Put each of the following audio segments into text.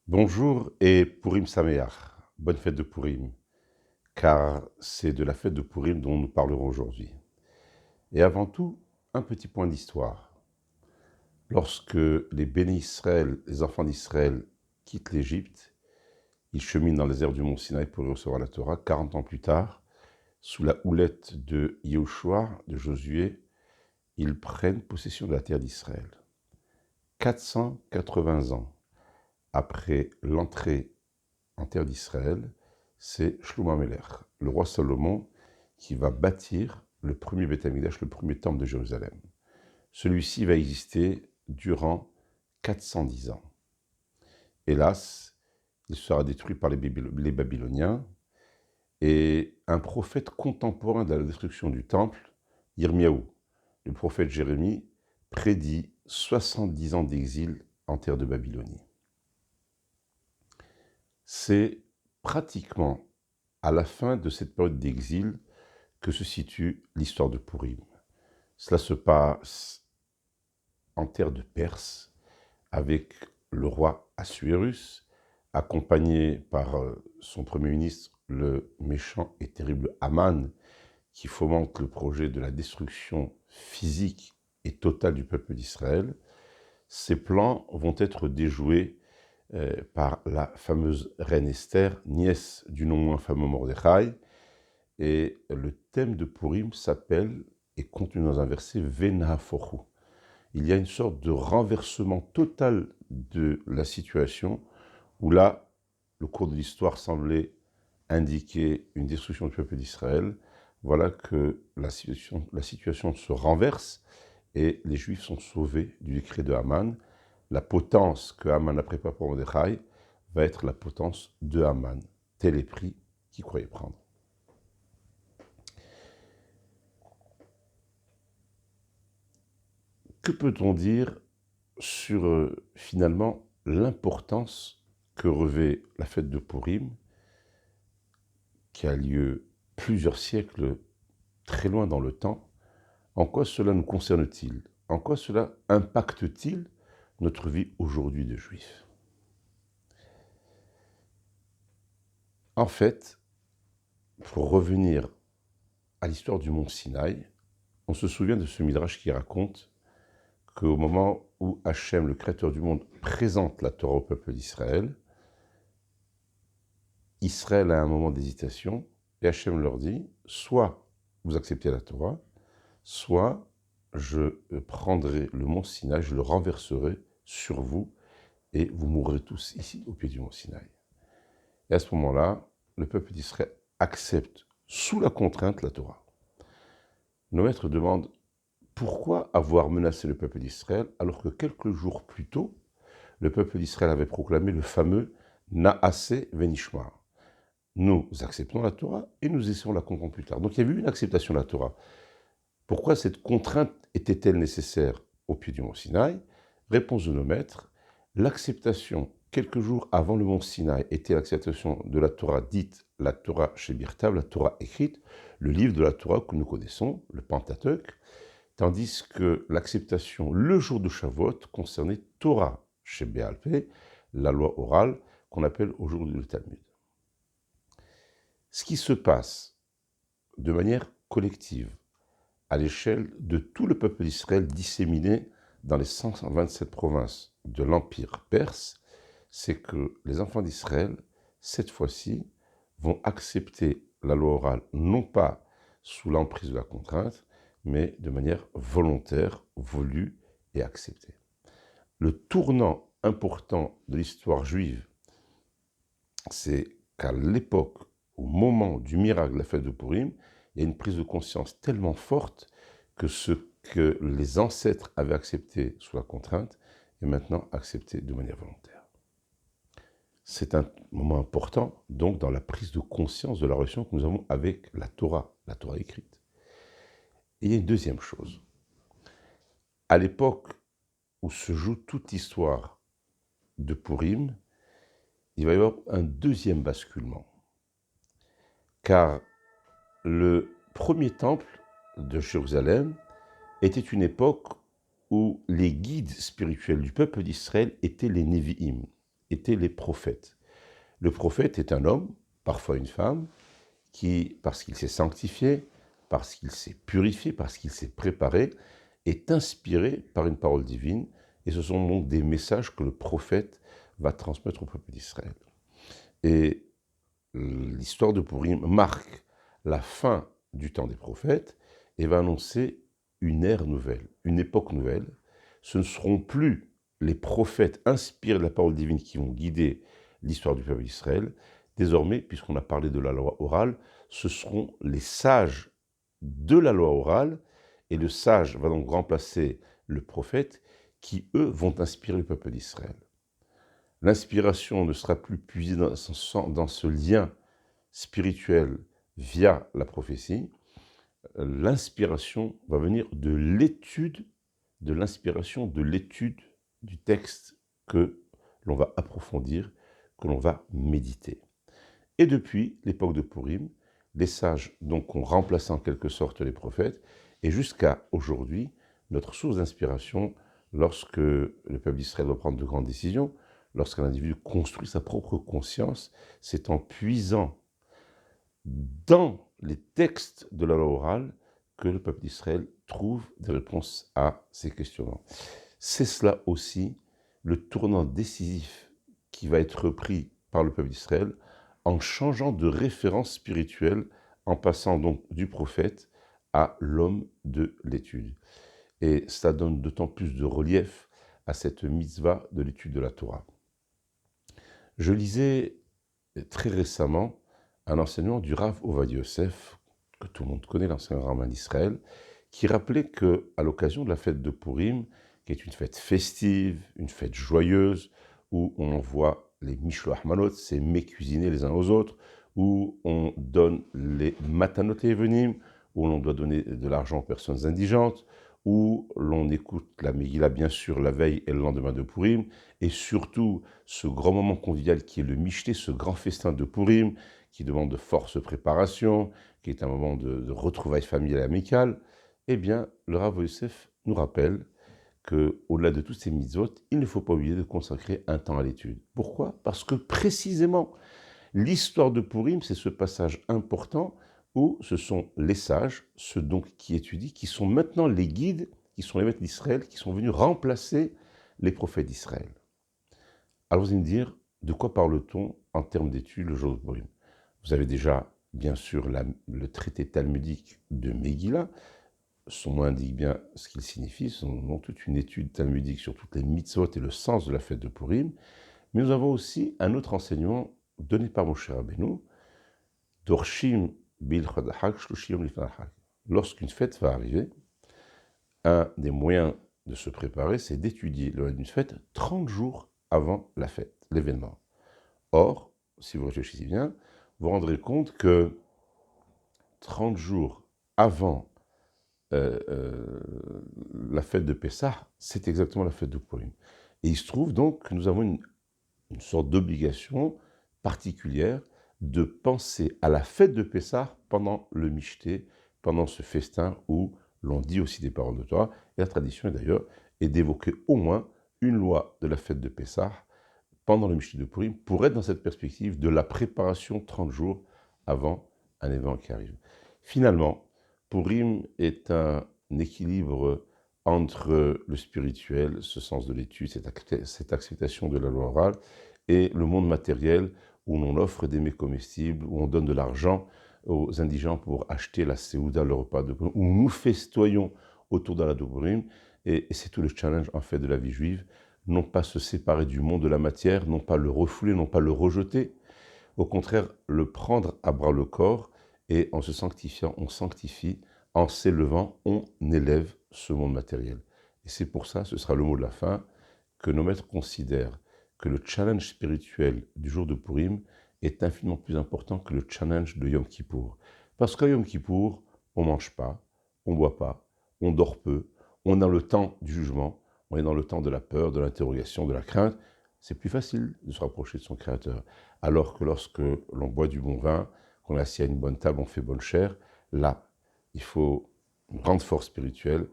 Bonjour et Purim Sameach, bonne fête de Purim, car c'est de la fête de Purim dont nous parlerons aujourd'hui. Et avant tout, un petit point d'histoire. Lorsque les bénis Israël, les enfants d'Israël, quittent l'Égypte, ils cheminent dans les airs du mont Sinaï pour y recevoir la Torah. 40 ans plus tard, sous la houlette de Yehoshua, de Josué, ils prennent possession de la terre d'Israël. 480 ans après l'entrée en terre d'Israël, c'est Shlomo Amelech, le roi Salomon, qui va bâtir le premier Beth Amikdash, le premier temple de Jérusalem. Celui-ci va exister durant 410 ans. Hélas, il sera détruit par les Babyloniens, et un prophète contemporain de la destruction du temple, Yirmiyahu, le prophète Jérémie, prédit 70 ans d'exil en terre de Babylonie. C'est pratiquement à la fin de cette période d'exil que se situe l'histoire de Purim. Cela se passe en terre de Perse, avec le roi Assuérus, accompagné par son premier ministre, le méchant et terrible Haman, qui fomente le projet de la destruction physique et totale du peuple d'Israël. Ces plans vont être déjoués par la fameuse reine Esther, nièce du non moins fameux Mordechai. Et le thème de Purim s'appelle, et contenu dans un verset, Venahafochu. Il y a une sorte de renversement total de la situation, où là, le cours de l'histoire semblait indiquer une destruction du peuple d'Israël. Voilà que la situation se renverse, et les Juifs sont sauvés du décret de Haman. La potence que Haman a préparée pour Mordechai va être la potence de Haman. Tel est prix qu'il croyait prendre. Que peut-on dire sur finalement l'importance que revêt la fête de Purim, qui a lieu plusieurs siècles très loin dans le temps? En quoi cela nous concerne-t-il? En quoi cela impacte-t-il notre vie aujourd'hui de juifs? En fait, pour revenir à l'histoire du mont Sinaï, on se souvient de ce midrash qui raconte qu'au moment où Hachem, le créateur du monde, présente la Torah au peuple d'Israël, Israël a un moment d'hésitation, et Hachem leur dit, soit vous acceptez la Torah, soit je prendrai le mont Sinaï, je le renverserai sur vous, et vous mourrez tous ici, au pied du mont Sinaï. Et à ce moment-là, le peuple d'Israël accepte, sous la contrainte, la Torah. Nos maîtres demandent, pourquoi avoir menacé le peuple d'Israël, alors que quelques jours plus tôt, le peuple d'Israël avait proclamé le fameux Naaseh Venishma. Nous acceptons la Torah et nous essayons de la comprendre plus tard. Donc il y avait eu une acceptation de la Torah. Pourquoi cette contrainte était-elle nécessaire au pied du mont Sinaï? Réponse de nos maîtres, l'acceptation quelques jours avant le mont Sinaï était l'acceptation de la Torah dite la Torah Shebirtav, la Torah écrite, le livre de la Torah que nous connaissons, le Pentateuque, tandis que l'acceptation le jour de Shavuot concernait Torah Shebe'al-Peh, la loi orale qu'on appelle aujourd'hui le Talmud. Ce qui se passe de manière collective à l'échelle de tout le peuple d'Israël disséminé dans les 127 provinces de l'Empire perse, c'est que les enfants d'Israël, cette fois-ci, vont accepter la loi orale, non pas sous l'emprise de la contrainte, mais de manière volontaire, voulue et acceptée. Le tournant important de l'histoire juive, c'est qu'à l'époque, au moment du miracle de la fête de Purim, il y a une prise de conscience tellement forte que ce que les ancêtres avaient accepté sous la contrainte est maintenant accepté de manière volontaire. C'est un moment important, donc, dans la prise de conscience de la relation que nous avons avec la Torah écrite. Et il y a une deuxième chose. À l'époque où se joue toute l'histoire de Purim, il va y avoir un deuxième basculement. Car le premier temple de Jérusalem était une époque où les guides spirituels du peuple d'Israël étaient les Nevi'im. étaient les prophètes. Le prophète est un homme, parfois une femme, qui, parce qu'il s'est sanctifié, parce qu'il s'est purifié, parce qu'il s'est préparé, est inspiré par une parole divine. Et ce sont donc des messages que le prophète va transmettre au peuple d'Israël. Et l'histoire de Purim marque la fin du temps des prophètes et va annoncer une ère nouvelle, une époque nouvelle. Ce ne seront plus les prophètes inspirés de la parole divine qui vont guider l'histoire du peuple d'Israël. Désormais, puisqu'on a parlé de la loi orale, ce seront les sages de la loi orale, et le sage va donc remplacer le prophète qui, eux, vont inspirer le peuple d'Israël. L'inspiration ne sera plus puisée dans ce lien spirituel via la prophétie. L'inspiration va venir de l'étude, de l'inspiration, de l'étude du texte que l'on va approfondir, que l'on va méditer. Et depuis l'époque de Purim, les sages donc ont remplacé en quelque sorte les prophètes, et jusqu'à aujourd'hui, notre source d'inspiration, lorsque le peuple d'Israël doit prendre de grandes décisions, lorsqu'un individu construit sa propre conscience, c'est en puisant dans les textes de la loi orale que le peuple d'Israël trouve des réponses à ces questionnements. C'est cela aussi le tournant décisif qui va être pris par le peuple d'Israël en changeant de référence spirituelle, en passant donc du prophète à l'homme de l'étude. Et ça donne d'autant plus de relief à cette mitzvah de l'étude de la Torah. Je lisais très récemment un enseignement du Rav Ovadia Yosef, que tout le monde connaît, l'ancien rabbin d'Israël, qui rappelait qu'à l'occasion de la fête de Purim, qui est une fête festive, une fête joyeuse, où on voit les mishloach manot, ces mets cuisinés les uns aux autres, où on donne les matanot et evenim, où l'on doit donner de l'argent aux personnes indigentes, où l'on écoute la Megillah bien sûr la veille et le lendemain de Purim, et surtout ce grand moment convivial qui est le Micheté, ce grand festin de Purim, qui demande de force préparation, qui est un moment de retrouvailles familiales et amicales, eh bien, le Rav Yosef nous rappelle qu'au-delà de toutes ces mitzvot, il ne faut pas oublier de consacrer un temps à l'étude. Pourquoi ? Parce que précisément, l'histoire de Purim, c'est ce passage important où ce sont les sages, ceux donc qui étudient, qui sont maintenant les guides, qui sont les maîtres d'Israël, qui sont venus remplacer les prophètes d'Israël. Alors vous allez me dire, de quoi parle-t-on en termes d'études le jour de Purim ? Vous avez déjà, bien sûr, le traité talmudique de Megillah. Son nom indique bien ce qu'il signifie. Son nom, toute une étude talmudique sur toutes les mitzvot et le sens de la fête de Purim. Mais nous avons aussi un autre enseignement donné par Moshe Rabbeinu, Dorshim Bilchad Hag Shloshim Lifnei Hag. Lorsqu'une fête va arriver, un des moyens de se préparer, c'est d'étudier le d'une fête 30 jours avant la fête, l'événement. Or, si vous réfléchissez bien, vous vous rendrez compte que 30 jours avant la fête de Pessah, c'est exactement la fête de Purim. Et il se trouve donc que nous avons une sorte d'obligation particulière de penser à la fête de Pessah pendant le Micheté, pendant ce festin où l'on dit aussi des paroles de Torah. Et la tradition, d'ailleurs, est d'évoquer au moins une loi de la fête de Pessah pendant le Micheté de Purim pour être dans cette perspective de la préparation 30 jours avant un événement qui arrive. Finalement, Purim est un équilibre entre le spirituel, ce sens de l'étude, cette acceptation de la loi orale, et le monde matériel où l'on offre des mets comestibles, où on donne de l'argent aux indigents pour acheter la Séouda, le repas de Purim, où nous festoyons autour de la de Purim, et c'est tout le challenge en fait de la vie juive, non pas se séparer du monde de la matière, non pas le refouler, non pas le rejeter, au contraire le prendre à bras le corps, et en se sanctifiant, on sanctifie, en s'élevant, on élève ce monde matériel. Et c'est pour ça, ce sera le mot de la fin, que nos maîtres considèrent que le challenge spirituel du jour de Purim est infiniment plus important que le challenge de Yom Kippour. Parce qu'à Yom Kippour, on ne mange pas, on ne boit pas, on dort peu, on est dans le temps du jugement, on est dans le temps de la peur, de l'interrogation, de la crainte. C'est plus facile de se rapprocher de son Créateur. Alors que lorsque l'on boit du bon vin, qu'on est assis à une bonne table, on fait bonne chère, là, il faut une grande force spirituelle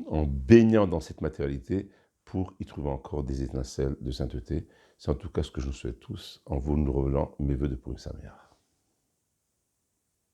en baignant dans cette matérialité pour y trouver encore des étincelles de sainteté. C'est en tout cas ce que je nous souhaite tous en vous renouvelant mes vœux de Purim Sameach.